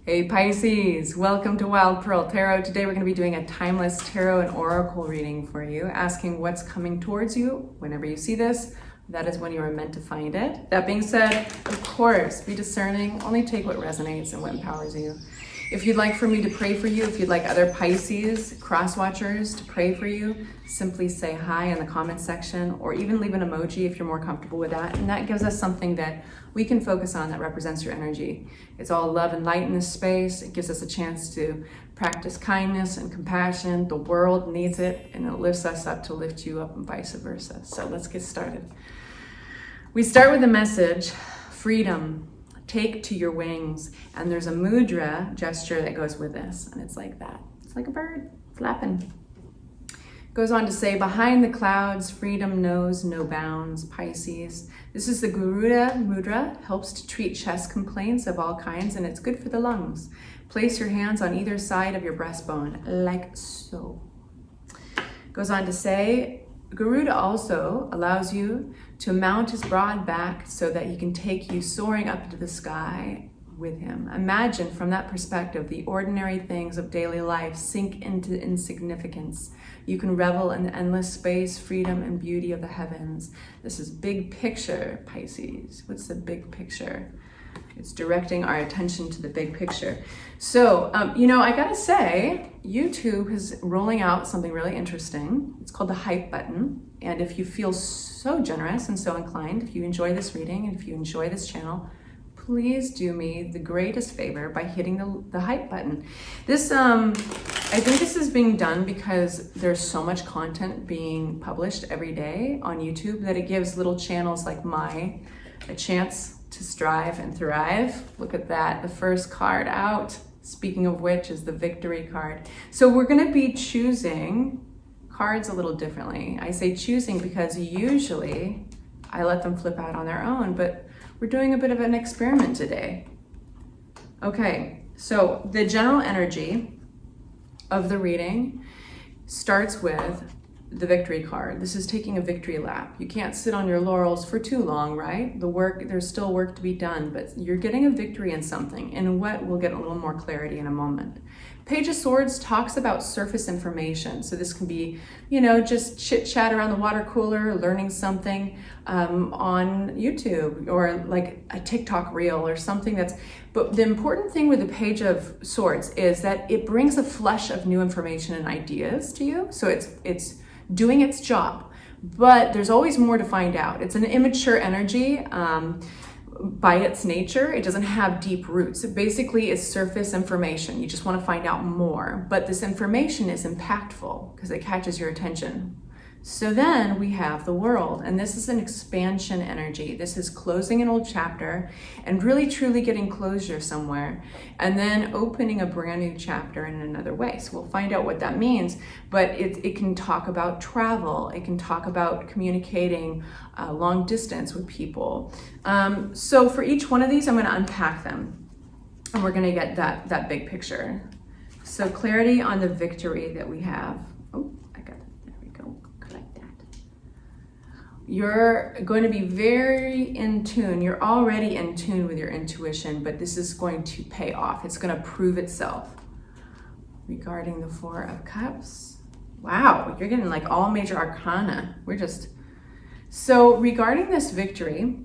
Hey Pisces, welcome to Wild Pearl Tarot. Today we're going to be doing a timeless tarot and oracle reading for you, asking what's coming towards you whenever you see this. That is when you are meant to find it. That being said, of course, be discerning, only take what resonates and what empowers you. If you'd like for me to pray for you, if you'd like other Pisces cross-watchers to pray for you, simply say hi in the comment section or even leave an emoji if you're more comfortable with that. And that gives us something that we can focus on that represents your energy. It's all love and light in this space. It gives us a chance to practice kindness and compassion. The world needs it, and it lifts us up to lift you up and vice versa. So let's get started. We start with a message, freedom. Take to your wings. And there's a mudra gesture that goes with this. And it's like that. It's like a bird flapping. Goes on to say, behind the clouds, freedom knows no bounds, Pisces. This is the Garuda mudra, helps to treat chest complaints of all kinds, and it's good for the lungs. Place your hands on either side of your breastbone, like so. Goes on to say, Garuda also allows you to mount his broad back so that he can take you soaring up into the sky with him. Imagine from that perspective, the ordinary things of daily life sink into insignificance. You can revel in the endless space, freedom, and beauty of the heavens. This is big picture, Pisces. What's the big picture? It's directing our attention to the big picture. So, I gotta say, YouTube is rolling out something really interesting. It's called the hype button. And if you feel so generous and so inclined, if you enjoy this reading and if you enjoy this channel, please do me the greatest favor by hitting the hype button. This, I think this is being done because there's so much content being published every day on YouTube that it gives little channels like mine a chance to strive and thrive. Look at that, the first card out. Speaking of which is the victory card. So we're gonna be choosing cards a little differently. I say choosing because usually I let them flip out on their own, but we're doing a bit of an experiment today. Okay, so the general energy of the reading starts with the victory card. This is taking a victory lap. You can't sit on your laurels for too long, right? There's still work to be done, but you're getting a victory in something, and what we'll get a little more clarity in a moment. Page of Swords talks about surface information. So this can be, just chit chat around the water cooler, learning something on YouTube or like a TikTok reel or something but the important thing with the Page of Swords is that it brings a flush of new information and ideas to you. So it's doing its job, but there's always more to find out. It's an immature energy. By its nature, it doesn't have deep roots. It basically is surface information. You just want to find out more, but this information is impactful because it catches your attention. So then we have the world, and this is an expansion energy. This is closing an old chapter and really truly getting closure somewhere, and then opening a brand new chapter in another way. So we'll find out what that means, but it can talk about travel. It can talk about communicating long distance with people. So for each one of these, I'm going to unpack them, and we're going to get that big picture. So clarity on the victory that we have. Oh, I got it. There we go. Like that. You're going to be very in tune. You're already in tune with your intuition, but this is going to pay off. It's going to prove itself. Regarding the Four of Cups. Wow, you're getting like all major arcana. So regarding this victory,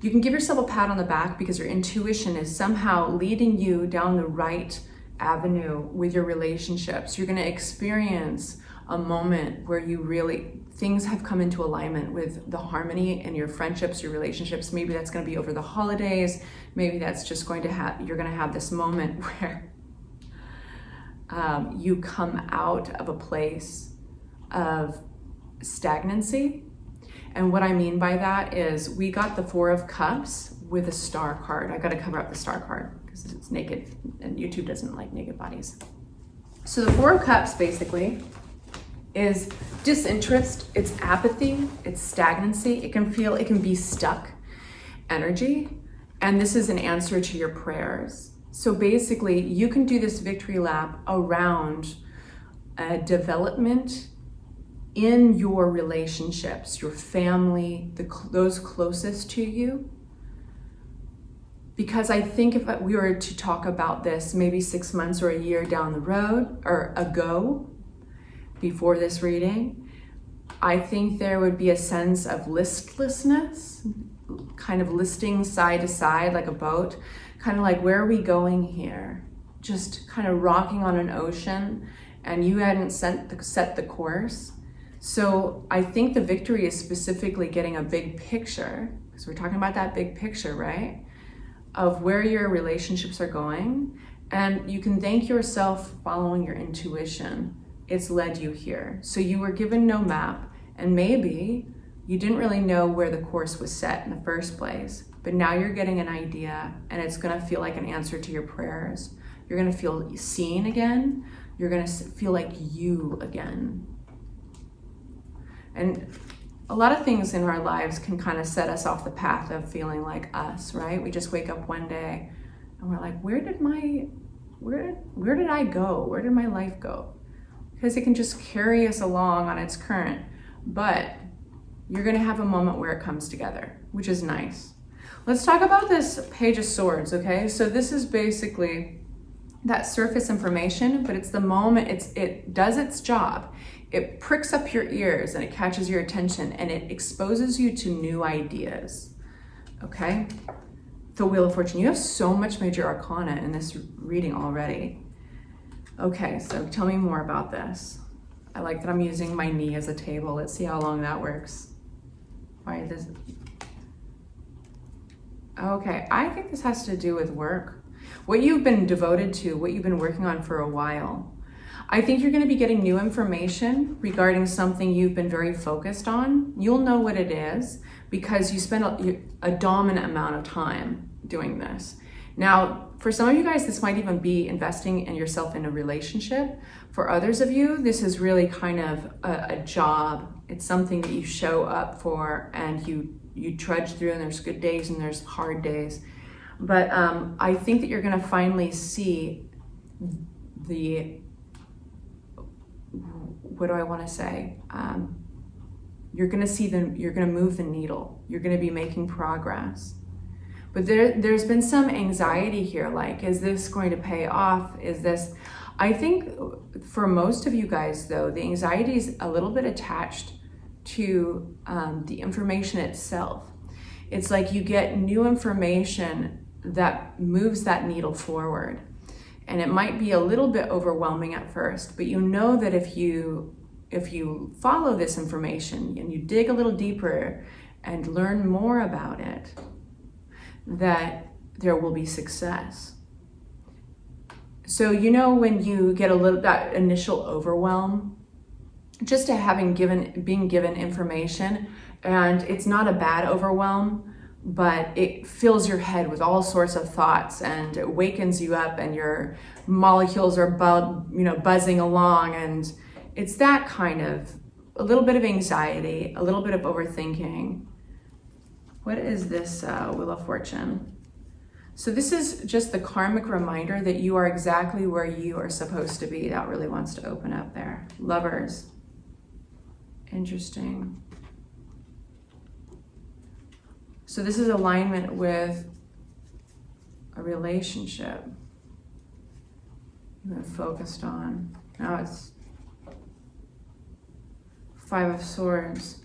you can give yourself a pat on the back because your intuition is somehow leading you down the right avenue with your relationships. You're going to experience a moment where things have come into alignment with the harmony in your friendships, your relationships. Maybe that's going to be over the holidays. Maybe that's just you're going to have this moment where you come out of a place of stagnancy. And what I mean by that is we got the Four of Cups with a star card. I got to cover up the star card because it's naked and YouTube doesn't like naked bodies. So the Four of Cups basically is disinterest, it's apathy, it's stagnancy. It can be stuck energy. And this is an answer to your prayers. So basically you can do this victory lap around development in your relationships, your family, those closest to you, because I think if we were to talk about this maybe 6 months or a year down the road or ago, before this reading, I think there would be a sense of listlessness, kind of listing side to side like a boat, kind of like, where are we going here? Just kind of rocking on an ocean, and you hadn't set the course. So I think the victory is specifically getting a big picture, because we're talking about that big picture, right? Of where your relationships are going. And you can thank yourself following your intuition. It's led you here. So you were given no map, and maybe you didn't really know where the course was set in the first place, but now you're getting an idea, and it's gonna feel like an answer to your prayers. You're gonna feel seen again. You're gonna feel like you again. And a lot of things in our lives can kind of set us off the path of feeling like us, right? We just wake up one day and we're like, where did I go? Where did my life go? Because it can just carry us along on its current, but you're gonna have a moment where it comes together, which is nice. Let's talk about this Page of Swords, okay? So this is basically that surface information, but it's the moment, it does its job. It pricks up your ears and it catches your attention and it exposes you to new ideas, okay? The Wheel of Fortune, you have so much major arcana in this reading already. Okay, so tell me more about this. I like that I'm using my knee as a table. Let's see how long that works. Why this? Okay, I think this has to do with work. What you've been devoted to, what you've been working on for a while. I think you're going to be getting new information regarding something you've been very focused on. You'll know what it is because you spend a dominant amount of time doing this. Now, for some of you guys, this might even be investing in yourself in a relationship. For others of you, this is really kind of a job. It's something that you show up for and you trudge through, and there's good days and there's hard days. But I think that you're going to finally see what do I want to say? You're going to see you're going to move the needle. You're going to be making progress. But there's been some anxiety here, like, is this going to pay off? Is this, I think for most of you guys though, the anxiety is a little bit attached to the information itself. It's like you get new information that moves that needle forward. And it might be a little bit overwhelming at first, but you know that if you follow this information and you dig a little deeper and learn more about it, that there will be success. So you know when you get that initial overwhelm, just to being given information, and it's not a bad overwhelm, but it fills your head with all sorts of thoughts and it wakens you up and your molecules are buzzing along, and it's that kind of a little bit of anxiety, a little bit of overthinking. What is this Wheel of Fortune? So this is just the karmic reminder that you are exactly where you are supposed to be. That really wants to open up there. Lovers. Interesting. So this is alignment with a relationship you've been focused on. Now it's Five of Swords.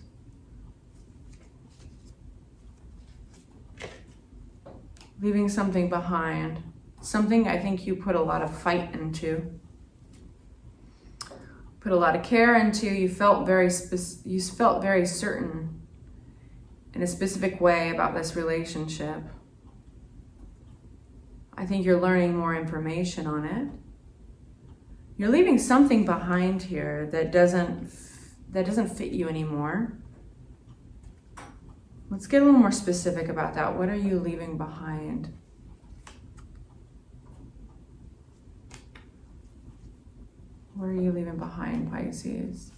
Leaving something behind. Something I think you put a lot of fight into. Put a lot of care into. You felt very certain in a specific way about this relationship. I think you're learning more information on it. You're leaving something behind here that doesn't fit you anymore. Let's get a little more specific about that. What are you leaving behind? What are you leaving behind, Pisces?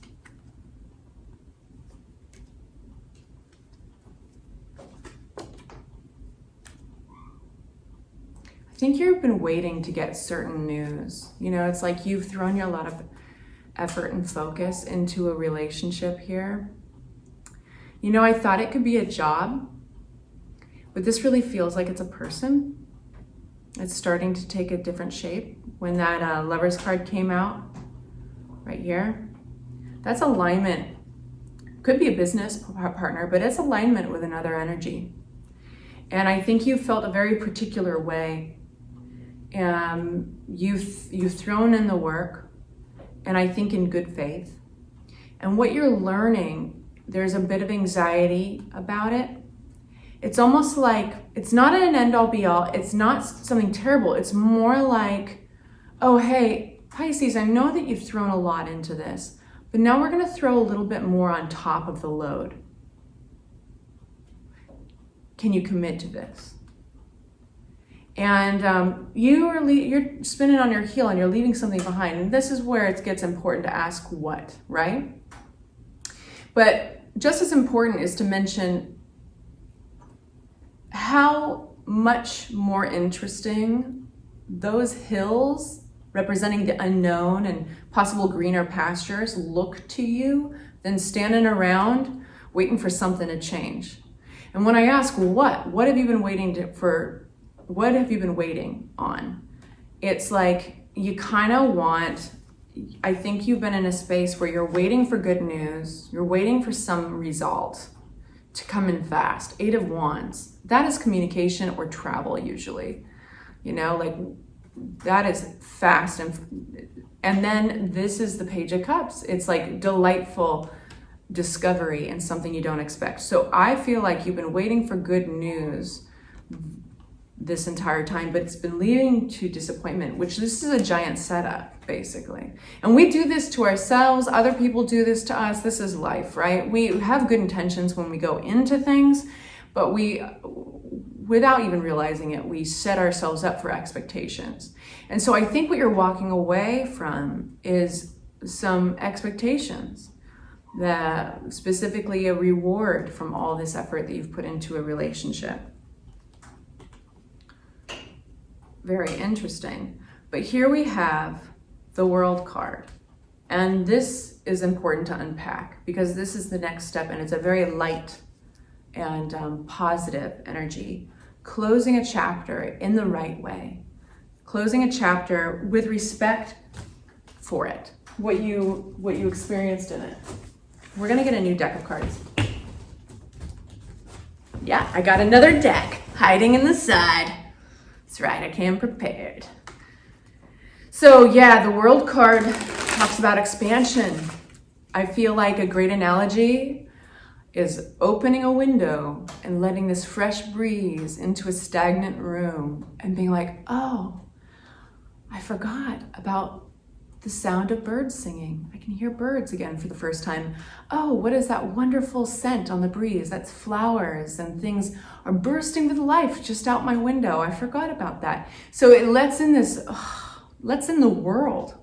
I think you've been waiting to get certain news. You know, it's like you've thrown a lot of effort and focus into a relationship here. You know, I thought it could be a job, but this really feels like it's a person. It's starting to take a different shape. When that Lovers card came out, right here, that's alignment. Could be a business partner, but it's alignment with another energy. And I think you felt a very particular way. You've thrown in the work, and I think in good faith. And what you're learning, there's a bit of anxiety about it. It's almost like, it's not an end-all be-all. It's not something terrible. It's more like, oh, hey, Pisces, I know that you've thrown a lot into this, but now we're going to throw a little bit more on top of the load. Can you commit to this? And you're spinning on your heel and you're leaving something behind. And this is where it gets important to ask what, right? But just as important is to mention how much more interesting those hills representing the unknown and possible greener pastures look to you than standing around waiting for something to change. And when I ask what have you been waiting for? What have you been waiting on? It's like you kind of want, I think you've been in a space where you're waiting for good news, you're waiting for some result to come in fast. 8 of Wands, that is communication or travel usually. You know, like that is fast. And then this is the Page of Cups. It's like delightful discovery and something you don't expect. So I feel like you've been waiting for good news this entire time, but it's been leading to disappointment, which this is a giant setup, basically. And we do this to ourselves. Other people do this to us. This is life, right? We have good intentions when we go into things, but without even realizing it, we set ourselves up for expectations. And so I think what you're walking away from is some expectations, that specifically a reward from all this effort that you've put into a relationship. Very interesting. But here we have the World card. And this is important to unpack because this is the next step, and it's a very light and positive energy. Closing a chapter in the right way. Closing a chapter with respect for it. What you experienced in it. We're gonna get a new deck of cards. Yeah, I got another deck hiding in the side. That's right, I came prepared. So yeah, the World card talks about expansion. I feel like a great analogy is opening a window and letting this fresh breeze into a stagnant room and being like, oh, I forgot about the sound of birds singing. I can hear birds again for the first time. Oh, what is that wonderful scent on the breeze? That's flowers and things are bursting with life just out my window. I forgot about that. So it lets in the world.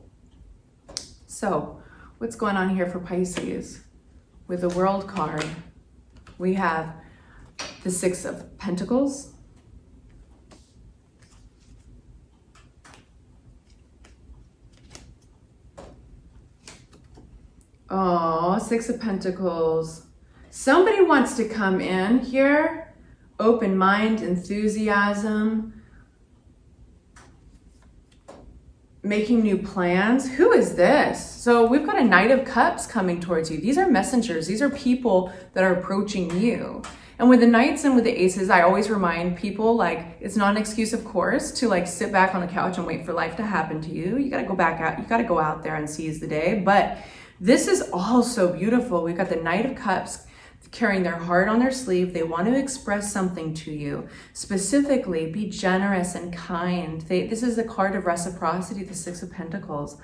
So what's going on here for Pisces? With the World card, we have the 6 of Pentacles, oh, 6 of Pentacles. Somebody wants to come in here, open mind, enthusiasm, making new plans. Who is this? So we've got a Knight of Cups coming towards you. These are messengers. These are people that are approaching you. And with the Knights and with the Aces, I always remind people, like, it's not an excuse, of course, to like sit back on the couch and wait for life to happen to you. You got to go back out. You got to go out there and seize the day. But this is all so beautiful. We've got the Knight of Cups carrying their heart on their sleeve. They want to express something to you. Specifically, be generous and kind. This is the card of reciprocity, the 6 of Pentacles.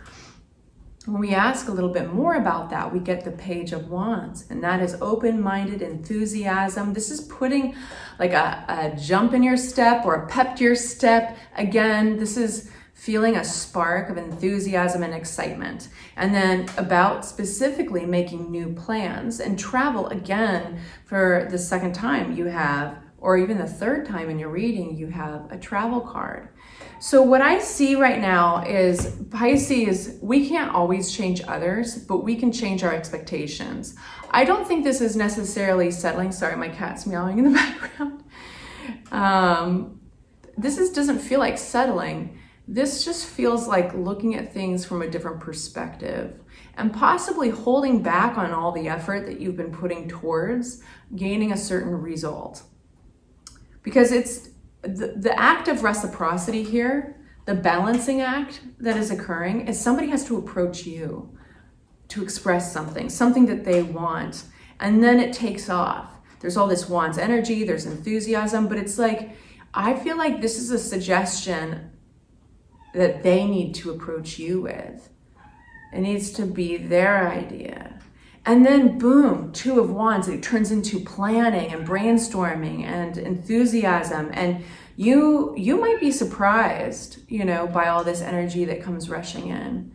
When we ask a little bit more about that, we get the Page of Wands, and that is open-minded enthusiasm. This is putting like a jump in your step or a pep to your step. Again, this is feeling a spark of enthusiasm and excitement. And then about specifically making new plans and travel. Again, for the second time you have, or even the third time in your reading, you have a travel card. So what I see right now is Pisces, we can't always change others, but we can change our expectations. I don't think this is necessarily settling. Sorry, my cat's meowing in the background. doesn't feel like settling. This just feels like looking at things from a different perspective and possibly holding back on all the effort that you've been putting towards gaining a certain result. Because it's the act of reciprocity here, the balancing act that is occurring, is somebody has to approach you to express something that they want, and then it takes off. There's all this wants energy, there's enthusiasm, but it's like, I feel like this is a suggestion that they need to approach you with. It needs to be their idea. And then boom, Two of Wands, it turns into planning and brainstorming and enthusiasm. And you might be surprised, you know, by all this energy that comes rushing in.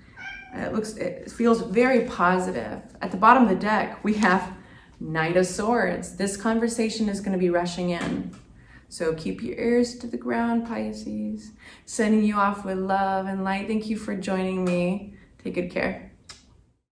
It feels very positive. At the bottom of the deck, we have Knight of Swords. This conversation is going to be rushing in. So keep your ears to the ground, Pisces. Sending you off with love and light. Thank you for joining me. Take good care.